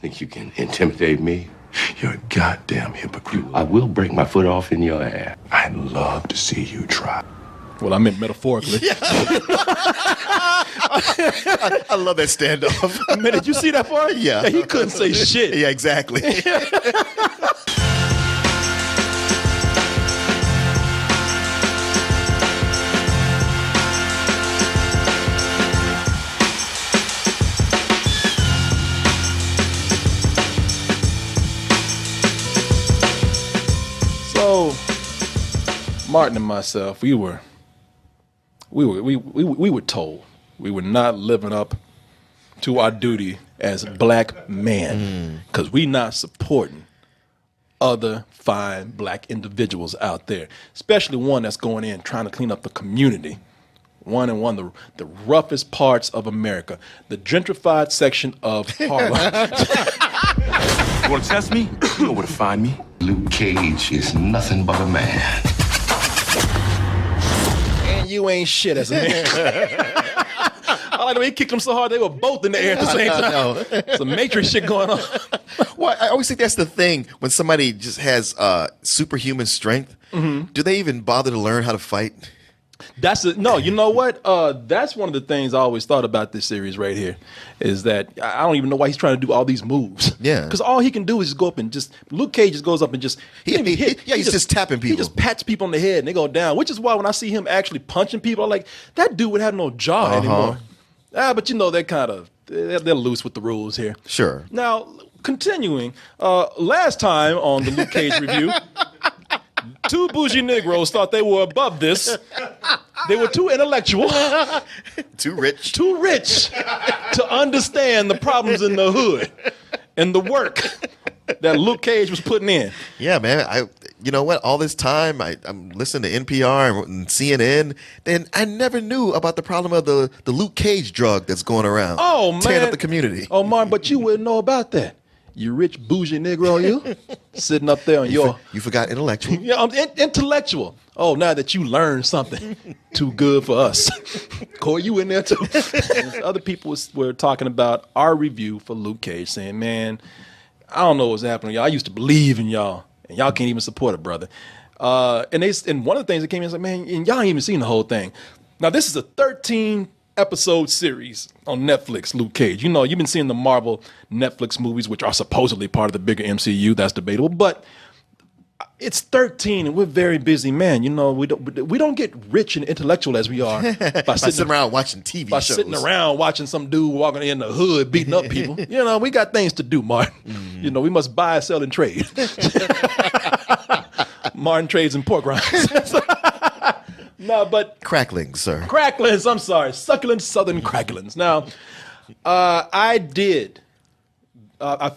Think you can intimidate me? You're a goddamn hypocrite. I will break my foot off in your ass. I'd love to see you try. Well, I meant metaphorically. Yeah. I love that standoff. Man, did you see that part? Yeah. He couldn't say shit. Yeah, exactly. So, Martin and myself, we were told we were not living up to our duty as black men because we not supporting other fine black individuals out there, especially one that's going in trying to clean up the community. One of the roughest parts of America, the gentrified section of Harlem. You want to test me? You know where to find me. Luke Cage is nothing but a man. And you ain't shit as a man. I like the way he kicked them so hard they were both in the air at the same time. Some Matrix shit going on. Well, I always think that's the thing when somebody just has superhuman strength. Do they even bother to learn how to fight? No, you know what? That's one of the things I always thought about this series right here is that I don't even know why he's trying to do all these moves. Yeah. Because all he can do is just go up and Luke Cage just goes up and just, he's just tapping people. He just pats people on the head and they go down, which is why when I see him actually punching people, I'm like, that dude would have no jaw anymore. But you know, they're loose with the rules here. Sure. Now, continuing, last time on the Luke Cage review, two bougie Negroes thought they were above this. They were too intellectual. Too rich. Too rich to understand the problems in the hood and the work that Luke Cage was putting in. Yeah, man. You know what? All this time, I'm listening to NPR and CNN, and I never knew about the problem of the Luke Cage drug that's going around. Oh, man. Tearing up the community. Oh, Martin, but you wouldn't know about that. You rich bougie Negro, you sitting up there on You forgot intellectual. Yeah, I'm intellectual. Oh, now that you learned something too good for us. Corey, you in there too. Other people were talking about our review for Luke Cage, saying, man, I don't know what's happening, y'all. I used to believe in y'all, and y'all can't even support a brother. And one of the things that came in is like, man, and y'all ain't even seen the whole thing. Now, this is a 13-episode series on Netflix, Luke Cage. You know, you've been seeing the Marvel Netflix movies, which are supposedly part of the bigger MCU. That's debatable, but it's 13, and we're very busy, man. You know, we don't get rich and intellectual as we are by sitting around watching TV by shows. sitting around watching some dude walking in the hood beating up people. You know, we got things to do, Martin. You know, we must buy, sell, and trade. Martin trades and pork rinds. No, but cracklings, sir. Cracklings. I'm sorry, succulent southern cracklings. Now, I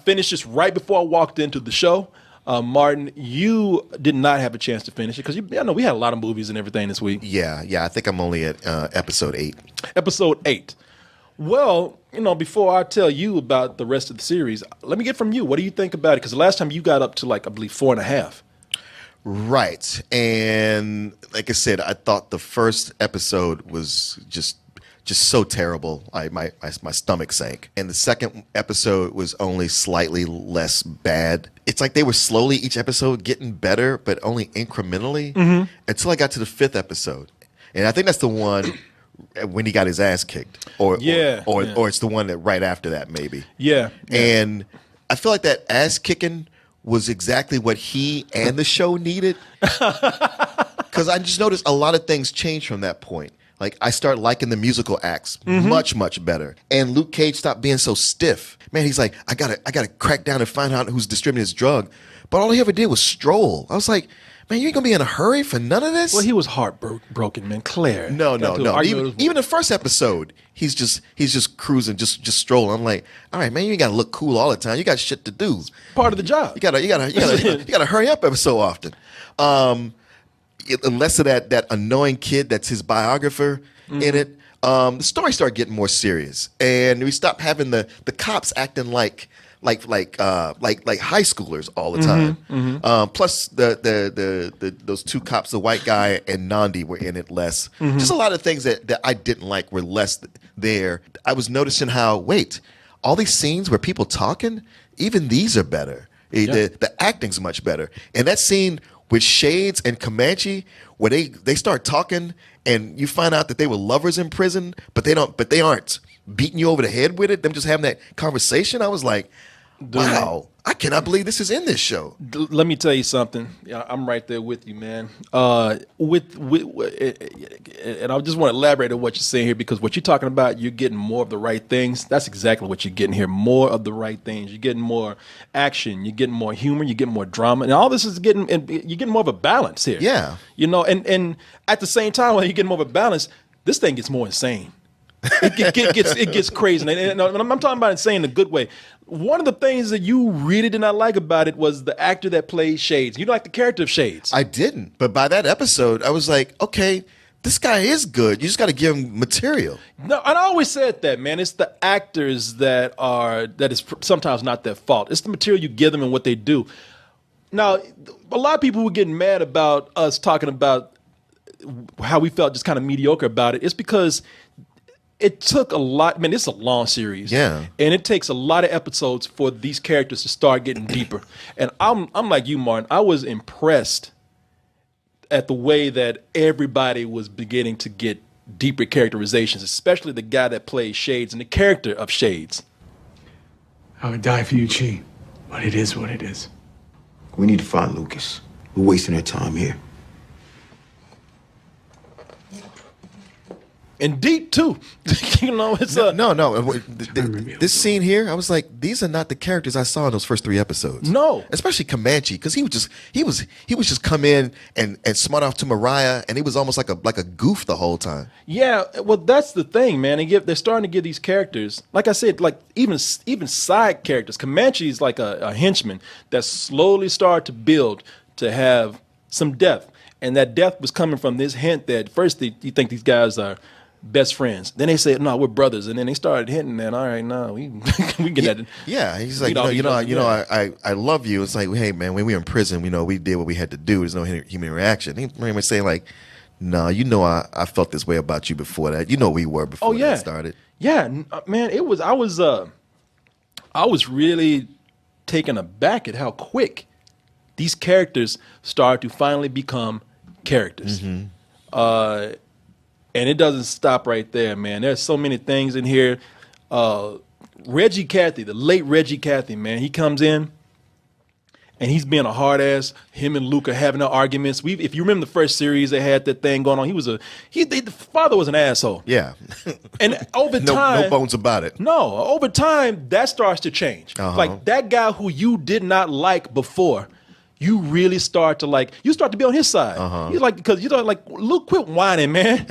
finished this right before I walked into the show. Martin, you did not have a chance to finish it because I know we had a lot of movies and everything this week. Yeah. I think I'm only at episode 8. Episode 8. Well, you know, before I tell you about the rest of the series, let me get from you. What do you think about it? Because the last time you got up to I believe 4.5. Right. And like I said, I thought the first episode was just so terrible. My stomach sank. And the second episode was only slightly less bad. It's like they were slowly each episode getting better, but only incrementally until I got to the 5th episode. And I think that's the one when he got his ass kicked. Or it's the one that right after that maybe. Yeah. And I feel like that ass kicking was exactly what he and the show needed. Because I just noticed a lot of things changed from that point. Like, I start liking the musical acts much, much better. And Luke Cage stopped being so stiff. Man, he's like, I gotta crack down and find out who's distributing his drug. But all he ever did was stroll. I was like, man, you ain't gonna be in a hurry for none of this? Well, he was heartbroken, man. Claire. No. Even the first episode, he's just cruising, just strolling. I'm like, all right, man, you ain't gotta look cool all the time. You got shit to do. It's part of the job. You gotta hurry up every so often. Unless of that annoying kid that's his biographer in it, the story started getting more serious, and we stopped having the cops acting like high schoolers all the time. Plus those two cops, the white guy and Nandi, were in it less. Just a lot of things that I didn't like were less there. I was noticing how all these scenes where people talking, even these are better. The acting's much better. And that scene with Shades and Comanche, where they start talking, and you find out that they were lovers in prison, but they aren't beating you over the head with it. Them just having that conversation. I was like, wow, I cannot believe this is in this show. Let me tell you something. Yeah, I'm right there with you, man. And I just want to elaborate on what you're saying here, because what you're talking about, you're getting more of the right things. That's exactly what you're getting here. More of the right things. You're getting more action. You're getting more humor. You're getting more drama, and all this is you're getting more of a balance here. Yeah, and at the same time, when you get more of a balance, this thing gets more insane. It gets crazy, and I'm talking about insane in a good way. One of the things that you really did not like about it was the actor that played Shades. You don't like the character of Shades. I didn't, but by that episode, I was like, okay, this guy is good. You just got to give him material. No, and I always said that, man. It's the actors that is sometimes not their fault. It's the material you give them and what they do. Now, a lot of people were getting mad about us talking about how we felt just kind of mediocre about it. It's because it took a lot. Man, it's a long series. Yeah. And it takes a lot of episodes for these characters to start getting deeper. And I'm like you, Martin. I was impressed at the way that everybody was beginning to get deeper characterizations, especially the guy that plays Shades and the character of Shades. I would die for you, Chi, but it is what it is. We need to find Lucas. We're wasting our time here. And deep too. It's This scene here, I was like, these are not the characters I saw in those first 3 episodes. No, especially Comanche, because he was just come in and smart off to Mariah, and he was almost like a goof the whole time. Yeah, well, that's the thing, man. They're starting to give these characters, like I said, like even side characters. Comanche is like a henchman that slowly started to build to have some depth, and that depth was coming from this hint that first you think these guys are best friends. Then they said, "No, we're brothers." And then they started hinting that, all right, no, we get that. Yeah, he's like, I love you. It's like, hey, man, when we were in prison, we did what we had to do. There's no human reaction. He pretty much saying like, no, I felt this way about you before that. We were before that started. Yeah, man, I was really taken aback at how quick these characters started to finally become characters. Mm-hmm. And it doesn't stop right there, man. There's so many things in here. Reggie Cathy, the late Reggie Cathy, man, he comes in and he's being a hard ass. Him and Luke are having their arguments. If you remember the first series, they had that thing going on. The father was an asshole. Yeah. And over time, no bones about it. No, over time that starts to change. Uh-huh. Like that guy who you did not like before, you really start to like. You start to be on his side. Uh-huh. You're like, because Luke, quit whining, man.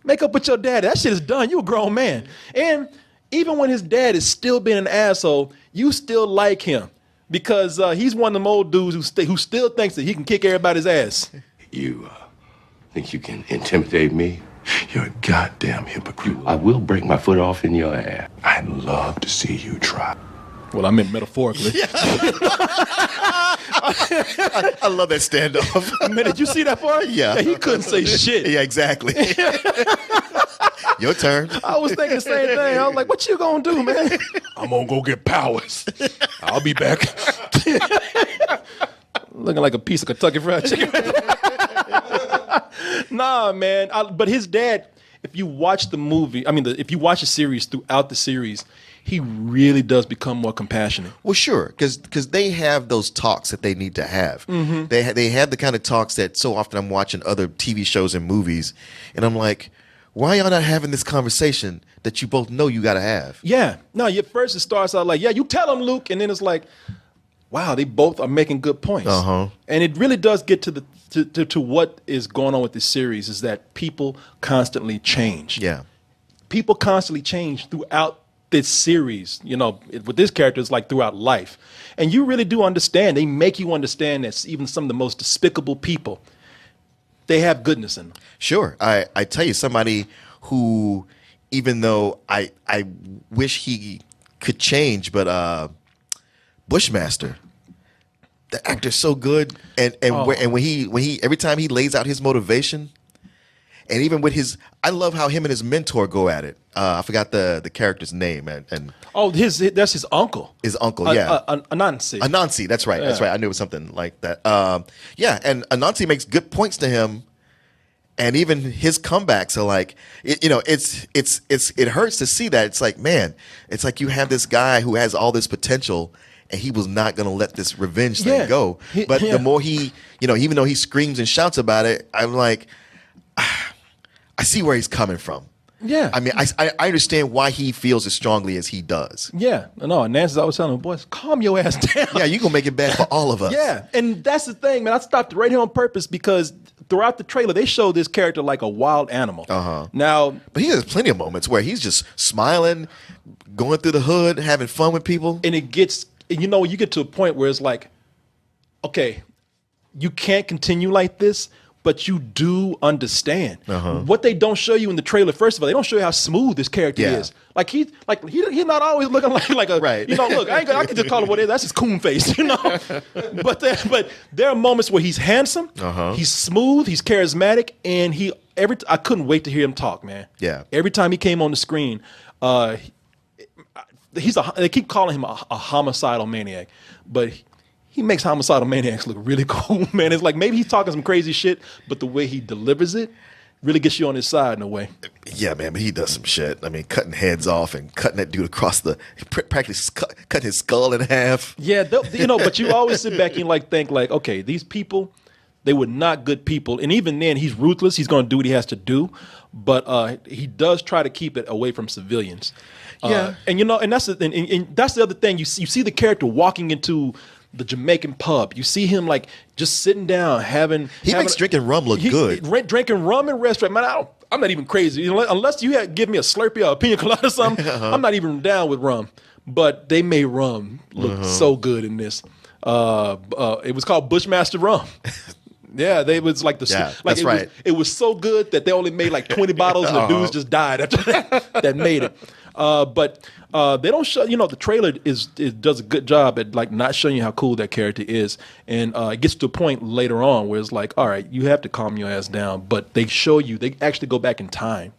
Make up with your dad. That shit is done. You a grown man. And even when his dad is still being an asshole, you still like him because he's one of them old dudes who still thinks that he can kick everybody's ass. You think you can intimidate me? You're a goddamn hypocrite. I will break my foot off in your ass. I'd love to see you try. Well, I meant metaphorically. I love that standoff. Man, did you see that part? Yeah. He couldn't say shit. Yeah, exactly. Your turn. I was thinking the same thing. I was like, what you gonna do, man? I'm gonna go get powers. I'll be back. Looking like a piece of Kentucky Fried Chicken. Nah, man. But his dad, if you watch the movie, if you watch the series throughout the series, he really does become more compassionate. Well, sure, because they have those talks that they need to have. Mm-hmm. They have the kind of talks that so often I'm watching other TV shows and movies, and I'm like, why y'all not having this conversation that you both know you got to have? Yeah. No, at first it starts out like, yeah, you tell him, Luke, and then it's like, wow, they both are making good points. Uh-huh. And it really does get to what is going on with this series is that people constantly change. Yeah. People constantly change throughout this series, with this character, it's like throughout life. And you really do understand. They make you understand that even some of the most despicable people, they have goodness in them. Sure. I tell you, somebody who, even though I wish he could change, but Bushmaster, the actor's so good. And when he every time he lays out his motivation, and even with I love how him and his mentor go at it. I forgot the character's name and Oh, that's his uncle. his uncle. Yeah, Anansi. Anansi. That's right. That's right. I knew it was something like that. Yeah, and Anansi makes good points to him. And even his comebacks are like, it hurts to see that. It's like, man, it's like you have this guy who has all this potential, and he was not going to let this revenge thing go. But the more he, even though he screams and shouts about it, I'm like, I see where he's coming from. Yeah. I mean, I understand why he feels as strongly as he does. Yeah. No, Nancy's always telling him, boys, calm your ass down. Yeah, you're going to make it bad for all of us. Yeah. And that's the thing, man. I stopped right here on purpose because throughout the trailer, they show this character like a wild animal. Now, but he has plenty of moments where he's just smiling, going through the hood, having fun with people. And it gets, you get to a point where it's like, okay, you can't continue like this, but you do understand. What they don't show you in the trailer, first of all, they don't show you how smooth this character is. Like he's not always looking like a right. Look, I can just call it what it is. That's his coon face, But there are moments where he's handsome, he's smooth, he's charismatic, and I couldn't wait to hear him talk, man. Yeah. Every time he came on the screen, they keep calling him a homicidal maniac, but he makes homicidal maniacs look really cool, man. It's like maybe he's talking some crazy shit, but the way he delivers it really gets you on his side in a way. Yeah, man, but he does some shit. I mean, cutting heads off and cutting that dude across practically cutting his skull in half. Yeah, but you always sit back and think, okay, these people, they were not good people. And even then, he's ruthless. He's going to do what he has to do. But he does try to keep it away from civilians. Yeah. And that's the other thing. You see the character walking into the Jamaican pub. You see him just sitting down He makes drinking rum look good. Drinking rum in restaurant. Man, I'm not even crazy. Unless you give me a Slurpee or a pina colada or something, I'm not even down with rum. But they made rum look so good in this. It was called Bushmaster rum. Yeah, they was like that's right. It was so good that they only made 20 bottles and the dudes just died after that made it. But they don't show. The trailer does a good job at not showing you how cool that character is, and it gets to a point later on where it's like, all right, you have to calm your ass down. But they show you. They actually go back in time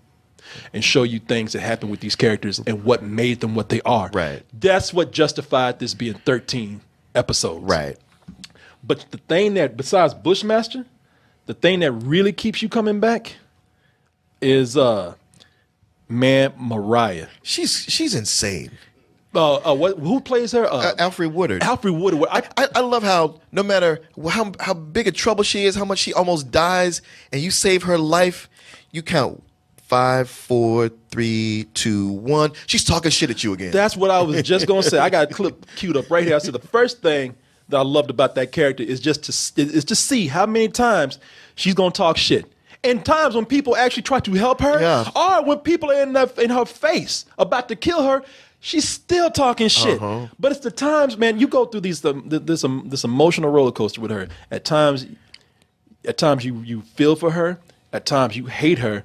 and show you things that happened with these characters and what made them what they are. Right. That's what justified this being 13 episodes. Right. But the thing that, besides Bushmaster, the thing that really keeps you coming back is Mariah. She's insane. Who plays her? Alfre Woodard. Alfre Woodard. I love how no matter how big a trouble she is, how much she almost dies, and you save her life, you count 5, 4, 3, 2, 1. She's talking shit at you again. That's what I was just gonna say. I got a clip queued up right here. I said the first thing that I loved about that character is just to see how many times she's gonna talk shit. And times when people actually try to help her, or when people are in her face about to kill her, she's still talking shit. But it's the times, man, you go through this emotional roller coaster with her. At times you feel for her. At times you hate her.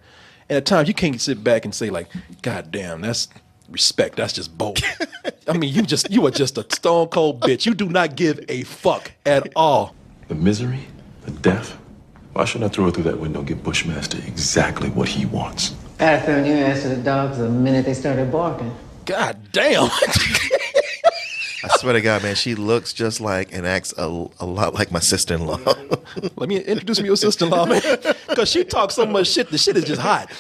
And at times you can't sit back and say God damn, that's respect. That's just bold. I mean, you are just a stone cold bitch. You do not give a fuck at all. The misery, the death. Why shouldn't I throw it through that window and give Bushmaster exactly what he wants? I'd have thrown your ass to the dogs the minute they started barking. God damn. I swear to God, man, she looks just like and acts a lot like my sister-in-law. Let me introduce me to your sister-in-law, man. Because she talks so much shit, the shit is just hot.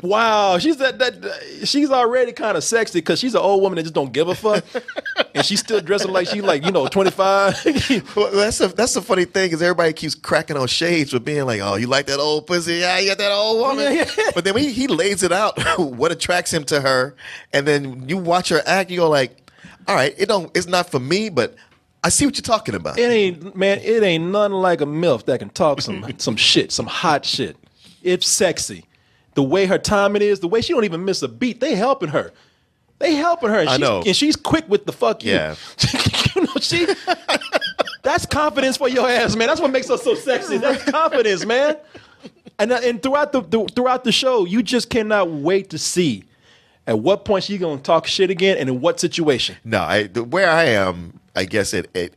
Wow, she's already kind of sexy because she's an old woman that just don't give a fuck. And she's still dressing like she's 25. Well, that's the funny thing is everybody keeps cracking on Shades for being like, oh, you like that old pussy? Yeah, you got that old woman. Yeah. But then he lays it out, what attracts him to her. And then you watch her act, you go like, all right, it's not for me, but I see what you're talking about. It ain't nothing like a MILF that can talk some shit, some hot shit. It's sexy. The way her timing is, the way she don't even miss a beat, they helping her. I know. And she's quick with the fuck you. Yeah. That's confidence for your ass, man. That's what makes her so sexy. That's confidence, man. And throughout the show, you just cannot wait to see at what point she's gonna talk shit again and in what situation. No, where I am, I guess at 8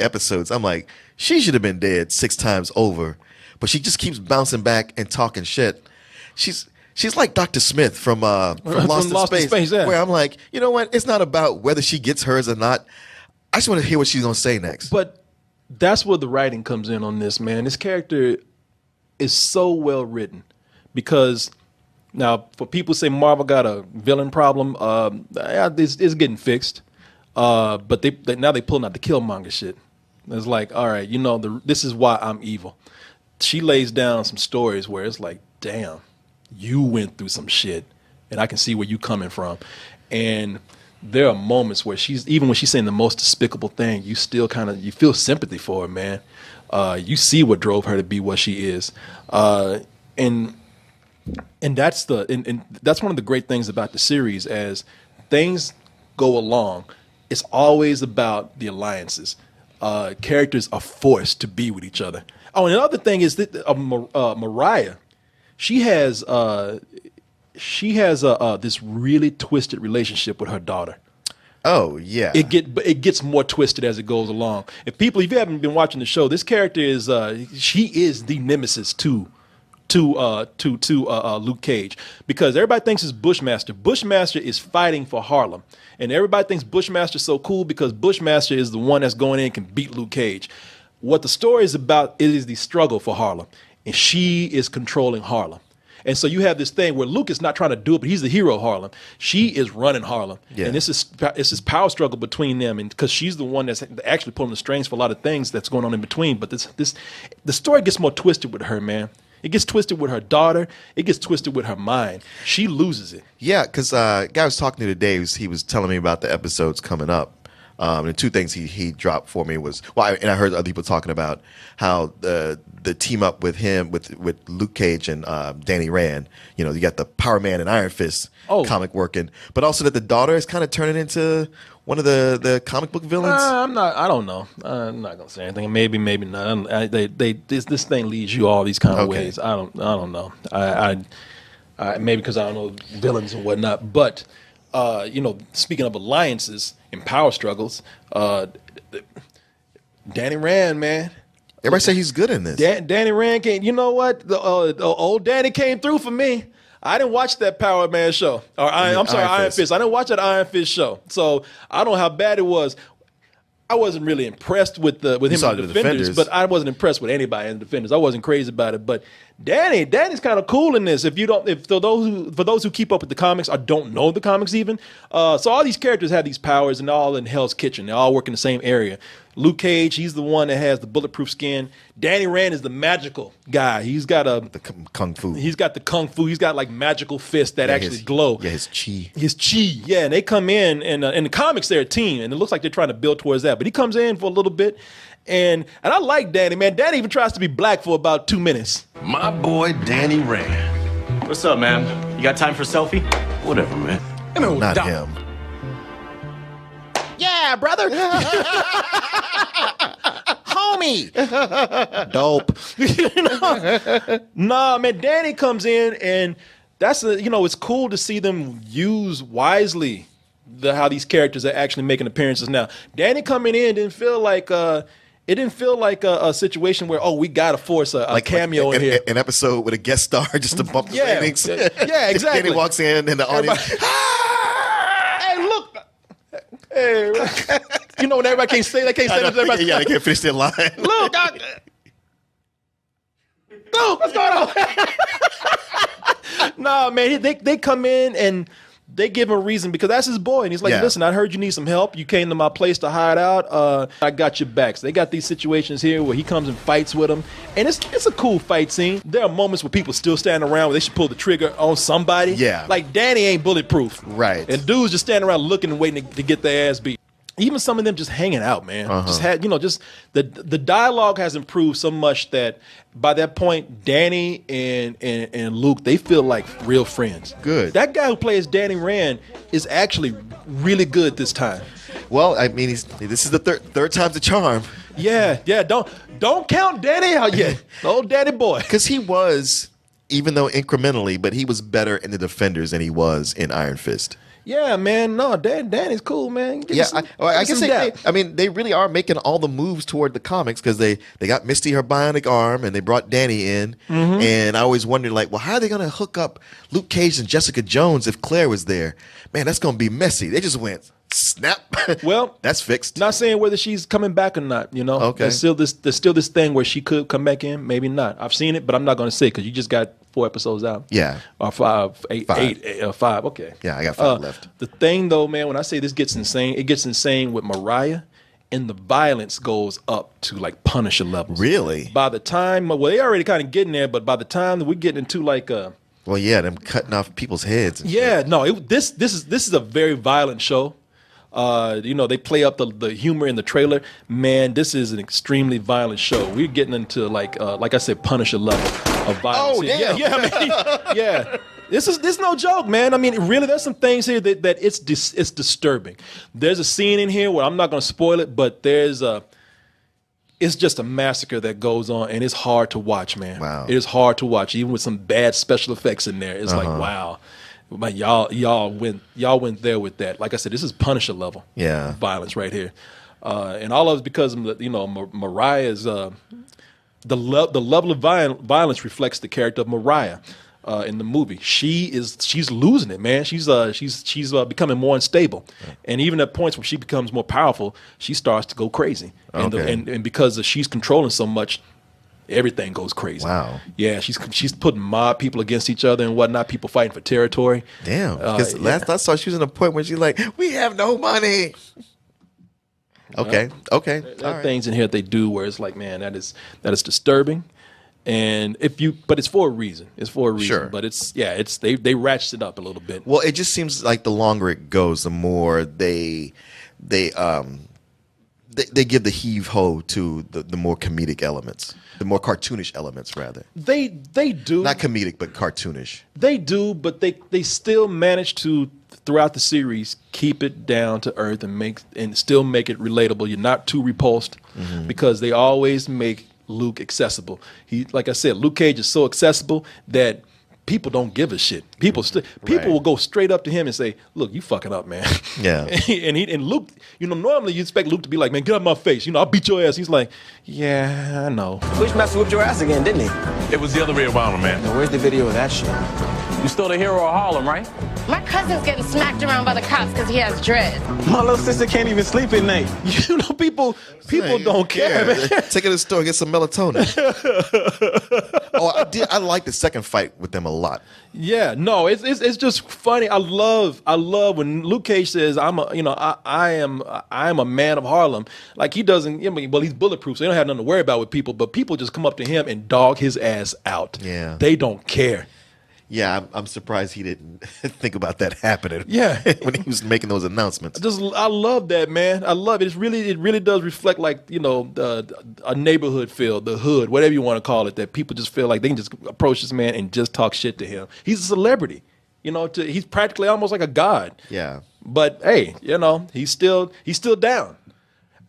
episodes, I'm like, she should have been dead 6 times over, but she just keeps bouncing back and talking shit. She's like Dr. Smith from Lost in Space, yeah. where I'm like, you know what? It's not about whether she gets hers or not. I just want to hear what she's going to say next. But that's where the writing comes in on this, man. This character is so well written because now for people who say Marvel got a villain problem, it's getting fixed. But now they pulling out the Killmonger shit. It's like, all right, this is why I'm evil. She lays down some stories where it's like, damn, you went through some shit, and I can see where you coming from. And there are moments where even when she's saying the most despicable thing, you still you feel sympathy for her, man. You see what drove her to be what she is. And that's that's one of the great things about the series. As things go along, it's always about the alliances. Characters are forced to be with each other. Oh, and another thing is that Mariah, she has this really twisted relationship with her daughter. Oh yeah, it gets more twisted as it goes along. If you haven't been watching the show, this character is she is the nemesis to Luke Cage, because everybody thinks it's Bushmaster. Bushmaster is fighting for Harlem, and everybody thinks Bushmaster's so cool because Bushmaster is the one that's going in and can beat Luke Cage. What the story is about is the struggle for Harlem, and she is controlling Harlem. And so you have this thing where Luke is not trying to do it, but he's the hero of Harlem. She is running Harlem. Yeah. And it's this power struggle between them, and because she's the one that's actually pulling the strings for a lot of things that's going on in between. But the story gets more twisted with her, man. It gets twisted with her daughter. It gets twisted with her mind. She loses it. Yeah, because guy I was talking to today, he was telling me about the episodes coming up. And two things he dropped for me was, and I heard other people talking about how the team up with him, with Luke Cage and Danny Rand, you got the Power Man and Iron Fist comic working, but also that the daughter is kind of turning into one of the comic book villains. I don't know. I'm not gonna say anything. Maybe not. This thing leads you all these kind of ways. I don't know. I maybe because I don't know villains and whatnot. But speaking of alliances and power struggles, Danny Rand, man. Everybody say he's good in this. Danny Rand came. You know what? The old Danny came through for me. I didn't watch that Power Man show. I'm sorry, Iron Fist. I didn't watch that Iron Fist show. So I don't know how bad it was. I wasn't really impressed with him in the Defenders, but I wasn't impressed with anybody in the Defenders. I wasn't crazy about it. But Danny's kind of cool in this. For those who keep up with the comics or don't know the comics even, so all these characters have these powers and they're all in Hell's Kitchen. They all work in the same area. Luke Cage, he's the one that has the bulletproof skin. Danny Rand is the magical guy. He's got the kung fu. He's got the kung fu. He's got like magical fists that actually glow. Yeah, his chi. His chi. Yeah, and they come in the comics they're a team, and it looks like they're trying to build towards that. But he comes in for a little bit, and I like Danny, man. Danny even tries to be black for about 2 minutes. My boy Danny Rand. What's up, man? You got time for a selfie? Whatever, man. Not him. Yeah, brother. Homie. Dope. Nah, man, Danny comes in, and that's it's cool to see them use wisely how these characters are actually making appearances now. Danny coming in didn't feel like a situation where we gotta force a cameo in here. An episode with a guest star just to bump the ratings. Yeah, exactly. Danny walks in and the audience. Hey, look. Hey, when everybody can't say they can't say that. Everybody, they can't finish their line. Look, what's going on? Nah, man, they come in and they give him a reason because that's his boy, and he's like, listen, I heard you need some help. You came to my place to hide out. I got your back. So they got these situations here where he comes and fights with them, and it's a cool fight scene. There are moments where people still stand around where they should pull the trigger on somebody. Yeah, like Danny ain't bulletproof, right? And dudes just standing around looking and waiting to get their ass beat. Even some of them just hanging out, man. Just the dialogue has improved so much that by that point, Danny and Luke, they feel like real friends. Good. That guy who plays Danny Rand is actually really good this time. Well, I mean, this is the third time's a charm. Yeah. Don't count Danny out yet. The old Danny boy. Because he was, even though incrementally, but he was better in the Defenders than he was in Iron Fist. Yeah, man. No, Danny's cool, man. Yeah, I guess they really are making all the moves toward the comics because they got Misty her bionic arm and they brought Danny in, and I always wondered like, well, how are they gonna hook up Luke Cage and Jessica Jones if Claire was there? Man, that's gonna be messy. They just went snap. Well, that's fixed. Not saying whether she's coming back or not. You know, Okay. There's still this thing where she could come back in, maybe not. I've seen it, but I'm not going to say because you just got 4 episodes out. Yeah. Or five. Okay. Yeah, I got 5 left. The thing though, man, when I say this gets insane, it gets insane with Mariah, and the violence goes up to like Punisher levels. Really? By the time, well, they already kind of getting there, but by the time that we're getting into like Well, yeah, them cutting off people's heads. And yeah, no, this is a very violent show. You know, they play up the humor in the trailer. Man, this is an extremely violent show. We're getting into like I said, Punisher level of violence. Oh, damn. Yeah, I mean, yeah. This is no joke, man. I mean, really, there's some things here that it's disturbing. There's a scene in here where I'm not going to spoil it, but it's just a massacre that goes on, and it's hard to watch, man. Wow. It is hard to watch, even with some bad special effects in there. It's like, wow. But y'all went there with that. Like I said, this is Punisher level violence right here, and all of it's because of Mariah's the level of violence reflects the character of Mariah in the movie. She's losing it, man. She's becoming more unstable, and even at points where she becomes more powerful, she starts to go crazy, and because she's controlling so much. Everything goes crazy. Wow. Yeah, she's putting mob people against each other and whatnot. People fighting for territory. Damn. Because last I saw, she was in a point where she's like, "We have no money." Okay. There are things in here that they do where it's like, man, that is disturbing. And but it's for a reason. It's for a reason. Sure. But they ratchet it up a little bit. Well, it just seems like the longer it goes, the more they give the heave ho to the more comedic elements, the more cartoonish elements, rather. They do Not comedic, but cartoonish. They do, but they still manage to throughout the series keep it down to earth and still make it relatable. You're not too repulsed because they always make Luke accessible. Like I said, Luke Cage is so accessible that people don't give a shit. People will go straight up to him and say, "Look, you fucking up, man." Yeah. and Luke, normally you expect Luke to be like, "Man, get out of my face. I'll beat your ass." He's like, "Yeah, I know." Bushmaster whipped your ass again, didn't he? It was the other way around, man. Now, where's the video of that shit? You still the hero of Harlem, right? My cousin's getting smacked around by the cops because he has dreads. My little sister can't even sleep at night. People don't care, man. Take it to the store and get some melatonin. I like the second fight with them a lot. Yeah, no, it's just funny. I love when Luke Cage says, I am a man of Harlem." Like he doesn't. He's bulletproof, so he don't have nothing to worry about with people. But people just come up to him and dog his ass out. Yeah, they don't care. Yeah, I'm surprised he didn't think about that happening. Yeah, when he was making those announcements. I love that, man. I love it. It really does reflect like a neighborhood feel, the hood, whatever you want to call it. That people just feel like they can just approach this man and just talk shit to him. He's a celebrity, he's practically almost like a god. Yeah. But hey, he's still down.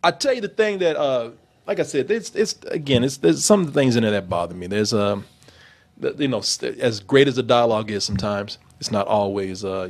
I tell you the thing that, like I said, there's some of the things in there that bother me. There's as great as the dialogue is sometimes, it's not always, there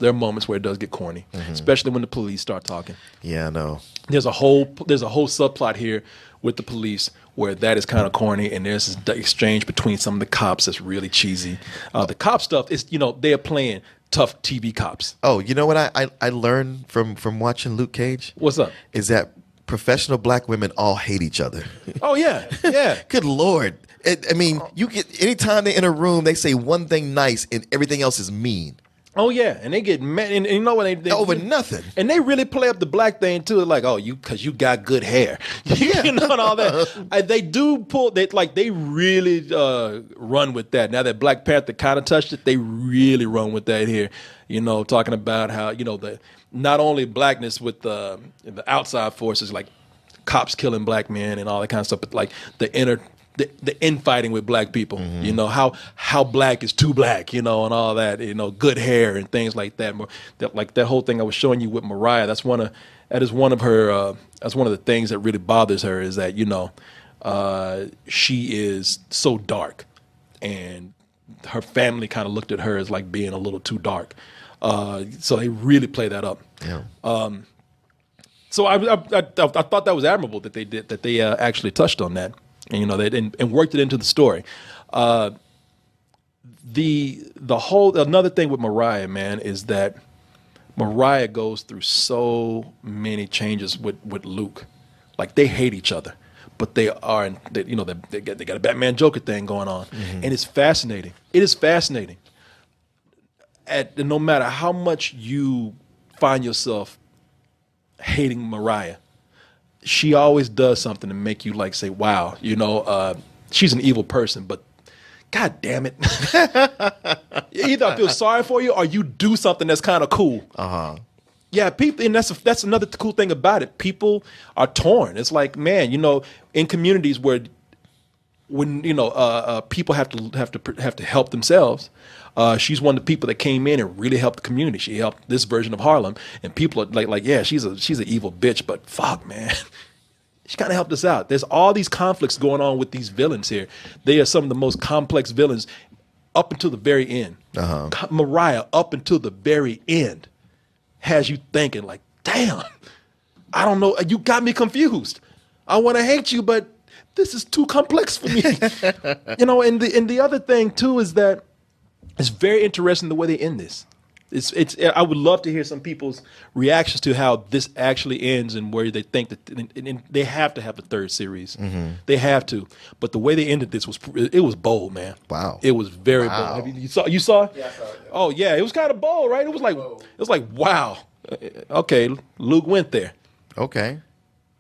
are moments where it does get corny, especially when the police start talking. Yeah, I know. There's a whole subplot here with the police where that is kind of corny, and there's this exchange between some of the cops that's really cheesy. The cop stuff is, they're playing tough TV cops. Oh, you know what I learned from watching Luke Cage? What's up? Is that professional black women all hate each other. Oh, yeah. Yeah. Good Lord. You get anytime they're in a room, they say one thing nice and everything else is mean. Oh yeah, and they get mad, and when they over nothing, and they really play up the black thing too, like because you got good hair, and all that. They do pull, they really run with that. Now that Black Panther kind of touched it, they really run with that here. Talking about how the not only blackness with the outside forces like cops killing black men and all that kind of stuff, but like the infighting with black people, how black is too black, and all that, good hair and things like that. Like that whole thing I was showing you with Mariah, that's one of the things that really bothers her is that, she is so dark and her family kind of looked at her as like being a little too dark. So they really play that up. Yeah. So I thought that was admirable that they did, that they actually touched on that, and and worked it into the story. The whole another thing with Mariah, man, is that Mariah goes through so many changes with Luke. Like, they hate each other, but they got a Batman Joker thing going on, and it's fascinating. It is fascinating. No matter how much you find yourself hating Mariah, she always does something to make you say, wow, she's an evil person, but God damn it. Either I feel sorry for you or you do something that's kind of cool. Yeah, people, and that's another cool thing about it. People are torn. It's like, man, in communities when people have to help themselves. She's one of the people that came in and really helped the community. She helped this version of Harlem, and people are like, yeah, she's an evil bitch, but fuck, man, she kind of helped us out. There's all these conflicts going on with these villains here. They are some of the most complex villains up until the very end. Mariah, up until the very end, has you thinking like, damn, I don't know, you got me confused. I want to hate you, but this is too complex for me. And the other thing too is that it's very interesting the way they end this. I would love to hear some people's reactions to how this actually ends and where they think that and they have to have a third series. They have to. But the way they ended this was bold, man. Wow. It was very bold. You saw it? Yeah, I saw it. Oh yeah, it was kind of bold, right? It was like wow. Okay, Luke went there. Okay.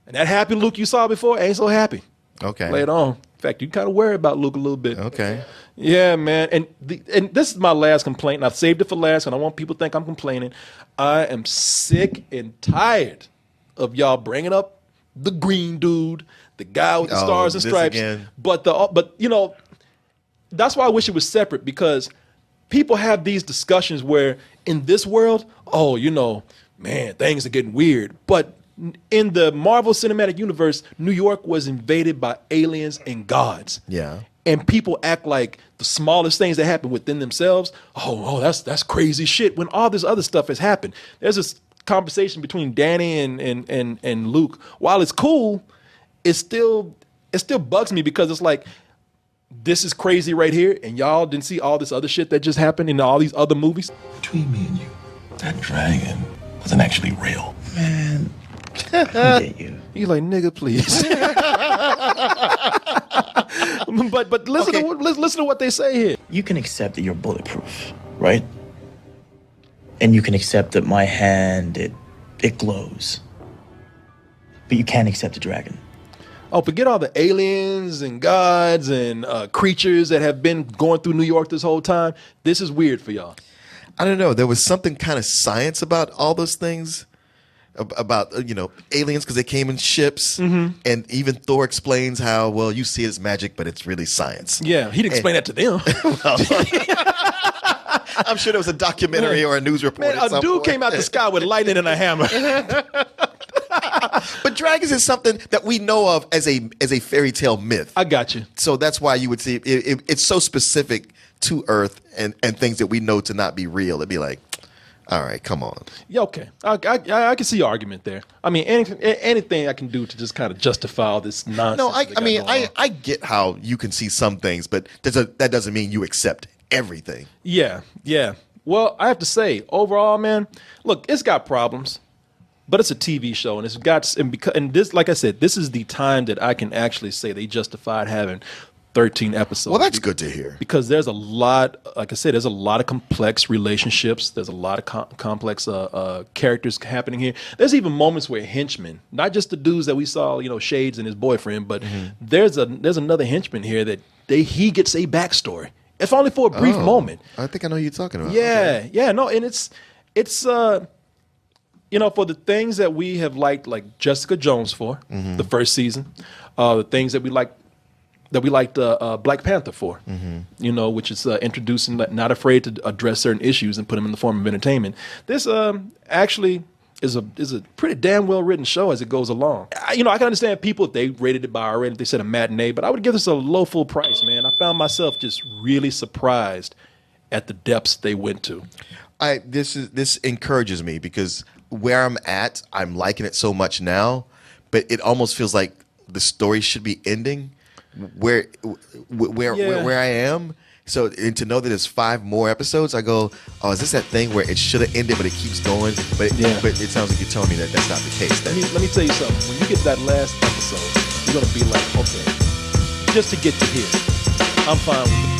And that happy Luke you saw before ain't so happy. Okay. Later on. In fact, you kind of worry about Luke a little bit. Okay. Yeah, man. And this is my last complaint, and I've saved it for last, and I want people to think I'm complaining. I am sick and tired of y'all bringing up the green dude, the guy with the stars and stripes. Again. But that's why I wish it was separate, because people have these discussions where in this world, man, things are getting weird. But in the Marvel Cinematic Universe, New York was invaded by aliens and gods. Yeah. And people act like the smallest things that happen within themselves, that's crazy shit, when all this other stuff has happened. There's this conversation between Danny and Luke. While it's cool, it still bugs me, because it's like, this is crazy right here, and y'all didn't see all this other shit that just happened in all these other movies. Between me and you, that dragon wasn't actually real. Man, I get you. You like, nigga, please. but listen to what they say here. You can accept that you're bulletproof, right? And you can accept that my hand, it glows. But you can't accept a dragon. Oh, forget all the aliens and gods and creatures that have been going through New York this whole time. This is weird for y'all. I don't know. There was something kind of science about all those things. About aliens, because they came in ships, and even Thor explains how, well, you see it as magic, but it's really science. Yeah, he didn't explain that to them. I'm sure there was a documentary or a news report. Man, a dude came out the sky with lightning and a hammer. But dragons is something that we know of as a fairy tale myth. I got you. So that's why you would see it's so specific to Earth and things that we know to not be real. It'd be like, all right, come on. Yeah, okay. I can see your argument there. I mean, anything I can do to just kind of justify all this nonsense. No, I get how you can see some things, but that doesn't mean you accept everything. Yeah. Well, I have to say, overall, man, look, it's got problems, but it's a TV show, and and this, like I said, this is the time that I can actually say they justified having 13 episodes. Well, that's good to hear. Because there's a lot, like I said, there's a lot of complex relationships. There's a lot of complex characters happening here. There's even moments where henchmen, not just the dudes that we saw, Shades and his boyfriend, but there's another henchman here that he gets a backstory, if only for a brief moment. I think I know who you're talking about. Yeah, okay. Yeah, no, and it's for the things that we have liked, like Jessica Jones for the first season, the things that we liked Black Panther for, which is introducing, not afraid to address certain issues and put them in the form of entertainment. This actually is a pretty damn well written show as it goes along. I can understand people if they rated it by R rated, they said a matinee, but I would give this a low full price, man. I found myself just really surprised at the depths they went to. This encourages me because where I'm at, I'm liking it so much now, but it almost feels like the story should be ending where I am. So, and to know that there's 5 more episodes, I go, oh, is this that thing where it should have ended, but it keeps going? But it sounds like you're telling me that that's not the case. Let me tell you something. When you get to that last episode, you're gonna be like, okay, just to get to here, I'm fine with the